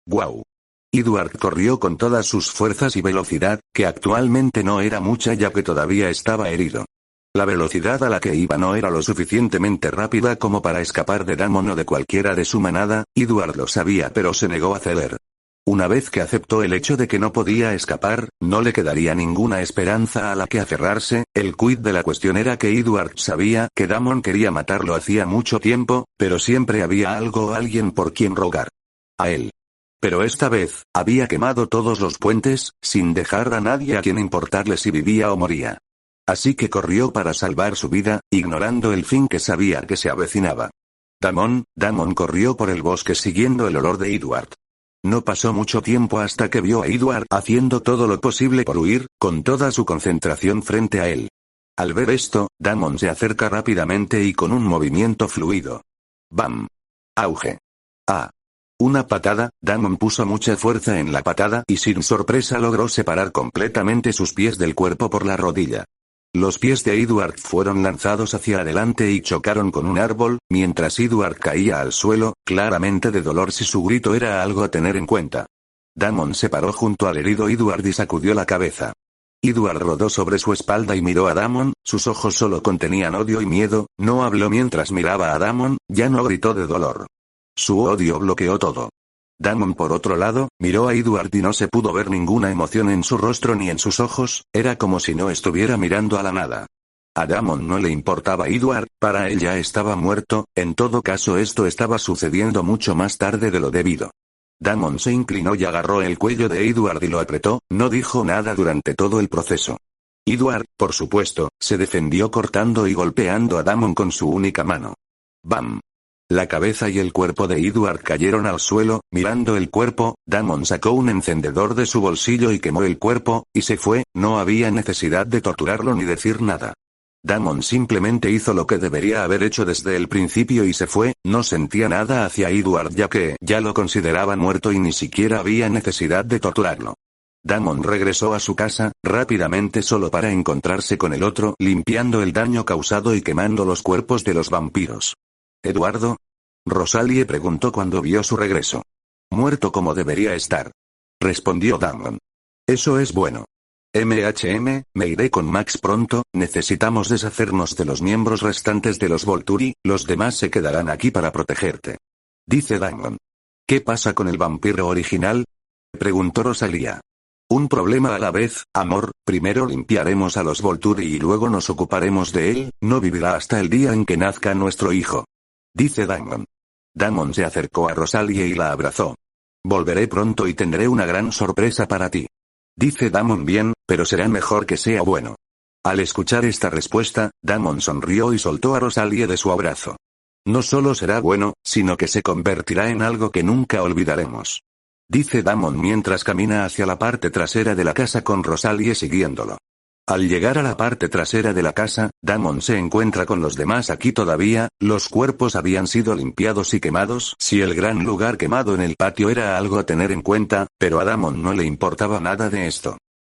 ¡Guau! Edward corrió con todas sus fuerzas y velocidad, que actualmente no era mucha ya que todavía estaba herido. La velocidad a la que iba no era lo suficientemente rápida como para escapar de Damon o de cualquiera de su manada, Edward lo sabía pero se negó a ceder. Una vez que aceptó el hecho de que no podía escapar, no le quedaría ninguna esperanza a la que aferrarse. El quid de la cuestión era que Edward sabía que Damon quería matarlo hacía mucho tiempo, pero siempre había algo o alguien por quien rogar. A él. Pero esta vez, había quemado todos los puentes, sin dejar a nadie a quien importarle si vivía o moría. Así que corrió para salvar su vida, ignorando el fin que sabía que se avecinaba. Damon corrió por el bosque siguiendo el olor de Edward. No pasó mucho tiempo hasta que vio a Edward haciendo todo lo posible por huir, con toda su concentración frente a él. Al ver esto, Damon se acerca rápidamente y con un movimiento fluido. ¡Bam! ¡Auge! ¡Ah! Una patada, Damon puso mucha fuerza en la patada y sin sorpresa logró separar completamente sus pies del cuerpo por la rodilla. Los pies de Edward fueron lanzados hacia adelante y chocaron con un árbol, mientras Edward caía al suelo, claramente de dolor si su grito era algo a tener en cuenta. Damon se paró junto al herido Edward y sacudió la cabeza. Edward rodó sobre su espalda y miró a Damon, sus ojos solo contenían odio y miedo, no habló mientras miraba a Damon, ya no gritó de dolor. Su odio bloqueó todo. Damon por otro lado, miró a Edward y no se pudo ver ninguna emoción en su rostro ni en sus ojos, era como si no estuviera mirando a la nada. A Damon no le importaba Edward, para él ya estaba muerto, en todo caso esto estaba sucediendo mucho más tarde de lo debido. Damon se inclinó y agarró el cuello de Edward y lo apretó, no dijo nada durante todo el proceso. Edward, por supuesto, se defendió cortando y golpeando a Damon con su única mano. ¡Bam! La cabeza y el cuerpo de Edward cayeron al suelo, mirando el cuerpo, Damon sacó un encendedor de su bolsillo y quemó el cuerpo, y se fue, no había necesidad de torturarlo ni decir nada. Damon simplemente hizo lo que debería haber hecho desde el principio y se fue, no sentía nada hacia Edward ya que ya lo consideraban muerto y ni siquiera había necesidad de torturarlo. Damon regresó a su casa, rápidamente solo para encontrarse con el otro, limpiando el daño causado y quemando los cuerpos de los vampiros. ¿Eduardo? Rosalie preguntó cuando vio su regreso. Muerto como debería estar. Respondió Damon. Eso es bueno. Me iré con Max pronto, necesitamos deshacernos de los miembros restantes de los Volturi, los demás se quedarán aquí para protegerte. Dice Damon. ¿Qué pasa con el vampiro original? Preguntó Rosalia. Un problema a la vez, amor, primero limpiaremos a los Volturi y luego nos ocuparemos de él, no vivirá hasta el día en que nazca nuestro hijo. Dice Damon. Damon se acercó a Rosalie y la abrazó. Volveré pronto y tendré una gran sorpresa para ti. Dice Damon bien, pero será mejor que sea bueno. Al escuchar esta respuesta, Damon sonrió y soltó a Rosalie de su abrazo. No solo será bueno, sino que se convertirá en algo que nunca olvidaremos. Dice Damon mientras camina hacia la parte trasera de la casa con Rosalie siguiéndolo. Al llegar a la parte trasera de la casa, Damon se encuentra con los demás aquí todavía, los cuerpos habían sido limpiados y quemados. Si el gran lugar quemado en el patio era algo a tener en cuenta, pero a Damon no le importaba nada de esto.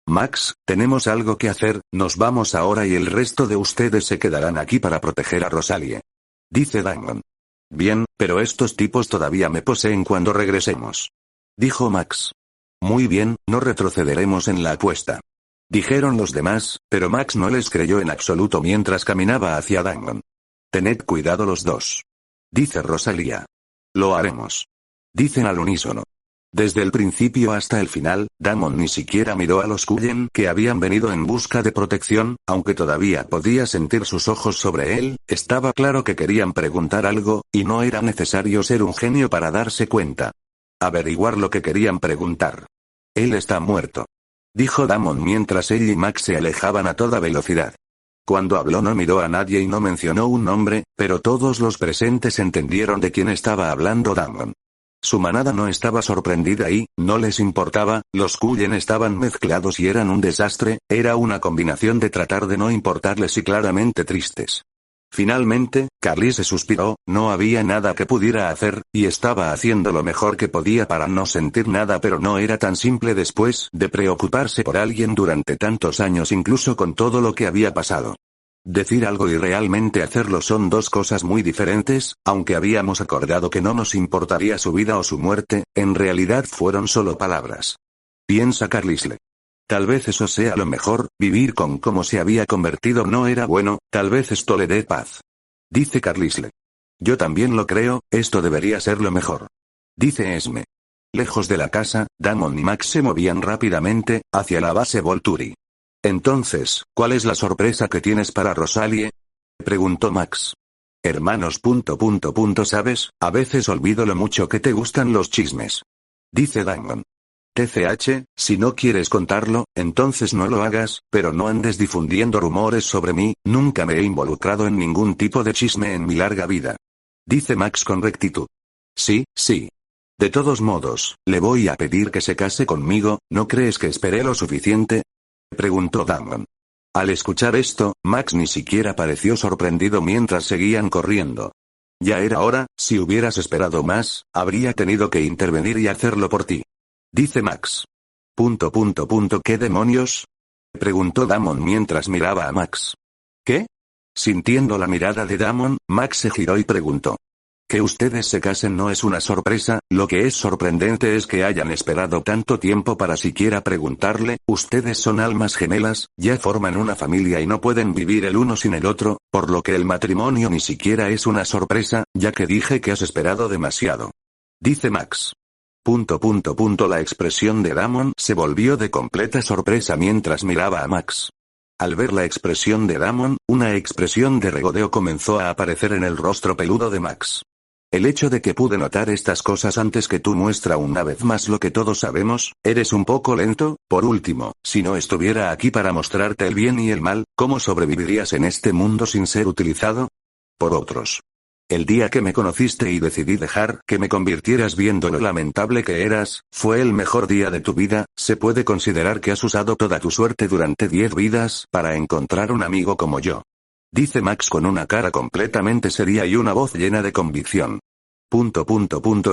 Max, tenemos algo que hacer, nos vamos ahora y el resto de ustedes se quedarán aquí para proteger a Rosalie. Dice Damon. Bien, pero estos tipos todavía me poseen cuando regresemos. Dijo Max. Muy bien, no retrocederemos en la apuesta. Dijeron los demás, pero Max no les creyó en absoluto mientras caminaba hacia Damon. Tened cuidado los dos. Dice Rosalía. Lo haremos. Dicen al unísono. Desde el principio hasta el final, Damon ni siquiera miró a los Cullen que habían venido en busca de protección, aunque todavía podía sentir sus ojos sobre él, estaba claro que querían preguntar algo, y no era necesario ser un genio para darse cuenta. Averiguar lo que querían preguntar. Él está muerto. Dijo Damon mientras él y Max se alejaban a toda velocidad. Cuando habló no miró a nadie y no mencionó un nombre, pero todos los presentes entendieron de quién estaba hablando Damon. Su manada no estaba sorprendida y, no les importaba, los Cullen estaban mezclados y eran un desastre, era una combinación de tratar de no importarles y claramente tristes. Finalmente, Carly se suspiró, no había nada que pudiera hacer, y estaba haciendo lo mejor que podía para no sentir nada, pero no era tan simple después de preocuparse por alguien durante tantos años incluso con todo lo que había pasado. Decir algo y realmente hacerlo son dos cosas muy diferentes, aunque habíamos acordado que no nos importaría su vida o su muerte, en realidad fueron solo palabras. Piensa Carlisle. Tal vez eso sea lo mejor, vivir con cómo se había convertido no era bueno, tal vez esto le dé paz. Dice Carlisle. Yo también lo creo, esto debería ser lo mejor. Dice Esme. Lejos de la casa, Damon y Max se movían rápidamente, hacia la base Volturi. Entonces, ¿cuál es la sorpresa que tienes para Rosalie? Preguntó Max. Hermanos. ¿Sabes? A veces olvido lo mucho que te gustan los chismes. Dice Damon. TCH, si no quieres contarlo, entonces no lo hagas, pero no andes difundiendo rumores sobre mí, nunca me he involucrado en ningún tipo de chisme en mi larga vida. Dice Max con rectitud. Sí. De todos modos, le voy a pedir que se case conmigo, ¿no crees que esperé lo suficiente? Preguntó Damon. Al escuchar esto, Max ni siquiera pareció sorprendido mientras seguían corriendo. Ya era hora, si hubieras esperado más, habría tenido que intervenir y hacerlo por ti. Dice Max. ¿Qué demonios? Preguntó Damon mientras miraba a Max. ¿Qué? Sintiendo la mirada de Damon, Max se giró y preguntó. Que ustedes se casen no es una sorpresa, lo que es sorprendente es que hayan esperado tanto tiempo para siquiera preguntarle, ustedes son almas gemelas, ya forman una familia y no pueden vivir el uno sin el otro, por lo que el matrimonio ni siquiera es una sorpresa, ya que dije que has esperado demasiado. Dice Max. La expresión de Damon se volvió de completa sorpresa mientras miraba a Max. Al ver la expresión de Damon, una expresión de regodeo comenzó a aparecer en el rostro peludo de Max. El hecho de que pude notar estas cosas antes que tú muestra una vez más lo que todos sabemos, eres un poco lento, por último, si no estuviera aquí para mostrarte el bien y el mal, ¿cómo sobrevivirías en este mundo sin ser utilizado? Por otros. El día que me conociste y decidí dejar que me convirtieras viendo lo lamentable que eras, fue el mejor día de tu vida, se puede considerar que has usado toda tu suerte durante 10 vidas para encontrar un amigo como yo. Dice Max con una cara completamente seria y una voz llena de convicción.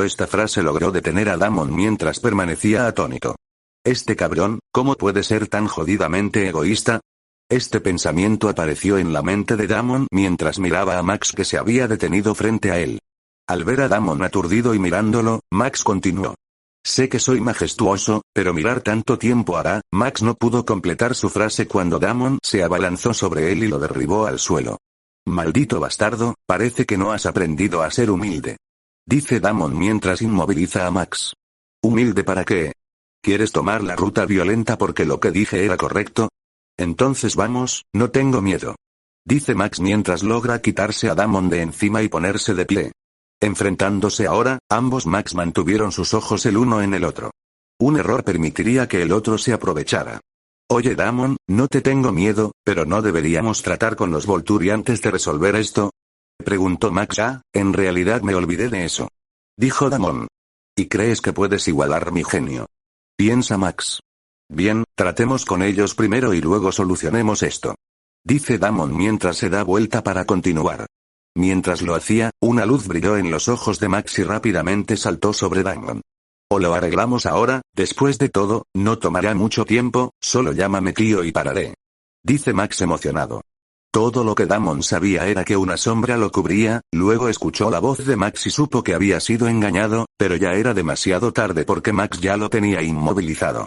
Esta frase logró detener a Damon mientras permanecía atónito. Este cabrón, ¿cómo puede ser tan jodidamente egoísta? Este pensamiento apareció en la mente de Damon mientras miraba a Max que se había detenido frente a él. Al ver a Damon aturdido y mirándolo, Max continuó. Sé que soy majestuoso, pero mirar tanto tiempo hará. Max no pudo completar su frase cuando Damon se abalanzó sobre él y lo derribó al suelo. Maldito bastardo, parece que no has aprendido a ser humilde. Dice Damon mientras inmoviliza a Max. ¿Humilde para qué? ¿Quieres tomar la ruta violenta porque lo que dije era correcto? Entonces vamos, no tengo miedo. Dice Max mientras logra quitarse a Damon de encima y ponerse de pie. Enfrentándose ahora, ambos Max mantuvieron sus ojos el uno en el otro. Un error permitiría que el otro se aprovechara. Oye Damon, no te tengo miedo, pero ¿no deberíamos tratar con los Volturi antes de resolver esto? Preguntó Max. En realidad me olvidé de eso. Dijo Damon. ¿Y crees que puedes igualar mi genio? Piensa Max. Bien, tratemos con ellos primero y luego solucionemos esto. Dice Damon mientras se da vuelta para continuar. Mientras lo hacía, una luz brilló en los ojos de Max y rápidamente saltó sobre Damon. O lo arreglamos ahora, después de todo, no tomará mucho tiempo, solo llámame tío y pararé. Dice Max emocionado. Todo lo que Damon sabía era que una sombra lo cubría, luego escuchó la voz de Max y supo que había sido engañado, pero ya era demasiado tarde porque Max ya lo tenía inmovilizado.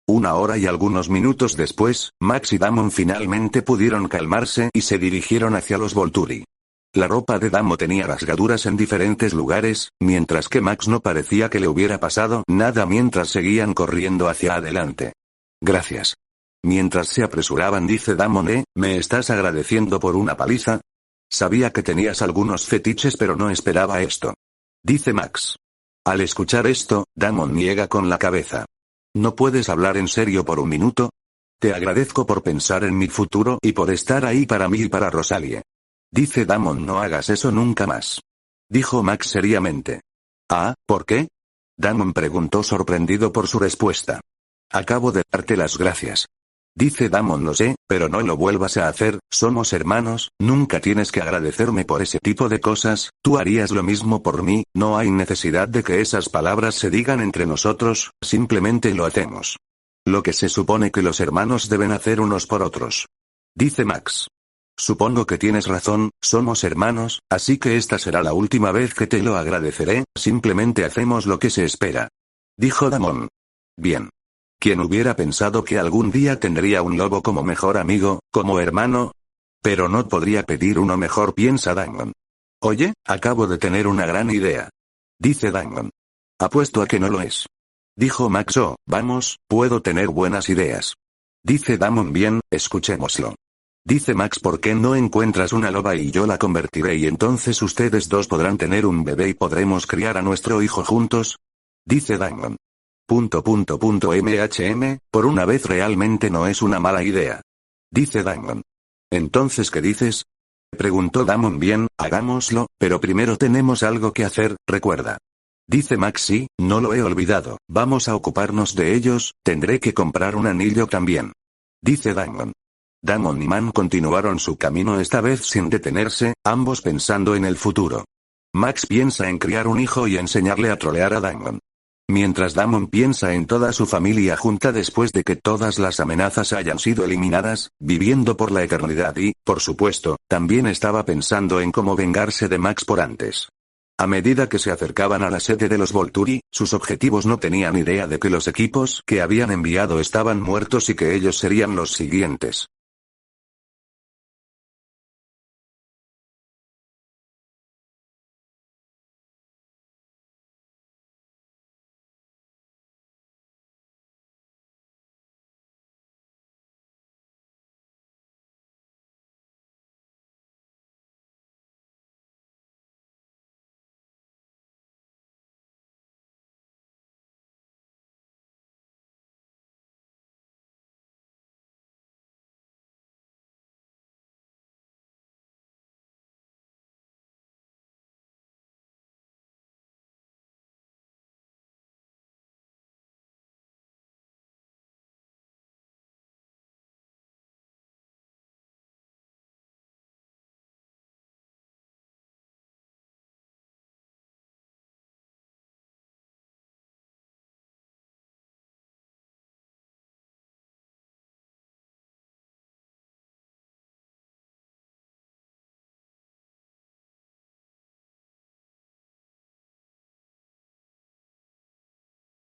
1 hora y algunos minutos después, Max y Damon finalmente pudieron calmarse y se dirigieron hacia los Volturi. La ropa de Damon tenía rasgaduras en diferentes lugares, mientras que Max no parecía que le hubiera pasado nada mientras seguían corriendo hacia adelante. Gracias. Mientras se apresuraban dice Damon, ¿me estás agradeciendo por una paliza? Sabía que tenías algunos fetiches pero no esperaba esto. Dice Max. Al escuchar esto, Damon niega con la cabeza. ¿No puedes hablar en serio por un minuto? Te agradezco por pensar en mi futuro y por estar ahí para mí y para Rosalie. Dice Damon, no hagas eso nunca más. Dijo Max seriamente. Ah, ¿por qué? Damon preguntó sorprendido por su respuesta. Acabo de darte las gracias. Dice Damon, lo sé, pero no lo vuelvas a hacer, somos hermanos, nunca tienes que agradecerme por ese tipo de cosas, tú harías lo mismo por mí, no hay necesidad de que esas palabras se digan entre nosotros, simplemente lo hacemos. Lo que se supone que los hermanos deben hacer unos por otros. Dice Max. Supongo que tienes razón, somos hermanos, así que esta será la última vez que te lo agradeceré, simplemente hacemos lo que se espera. Dijo Damon. Bien. ¿Quién hubiera pensado que algún día tendría un lobo como mejor amigo, como hermano? Pero no podría pedir uno mejor, piensa Damon. Oye, acabo de tener una gran idea. Dice Damon. Apuesto a que no lo es. Dijo Max, vamos, puedo tener buenas ideas. Dice Damon, bien, escuchémoslo. Dice Max, ¿por qué no encuentras una loba y yo la convertiré y entonces ustedes dos podrán tener un bebé y podremos criar a nuestro hijo juntos? Dice Damon. Por una vez realmente no es una mala idea. Dice Damon. ¿Entonces qué dices? Preguntó Damon, bien, hagámoslo, pero primero tenemos algo que hacer, recuerda. Dice Max, sí, no lo he olvidado, vamos a ocuparnos de ellos, tendré que comprar un anillo también. Dice Damon. Damon y Man continuaron su camino esta vez sin detenerse, ambos pensando en el futuro. Max piensa en criar un hijo y enseñarle a trolear a Damon. Mientras Damon piensa en toda su familia junta después de que todas las amenazas hayan sido eliminadas, viviendo por la eternidad y, por supuesto, también estaba pensando en cómo vengarse de Max por antes. A medida que se acercaban a la sede de los Volturi, sus objetivos no tenían idea de que los equipos que habían enviado estaban muertos y que ellos serían los siguientes.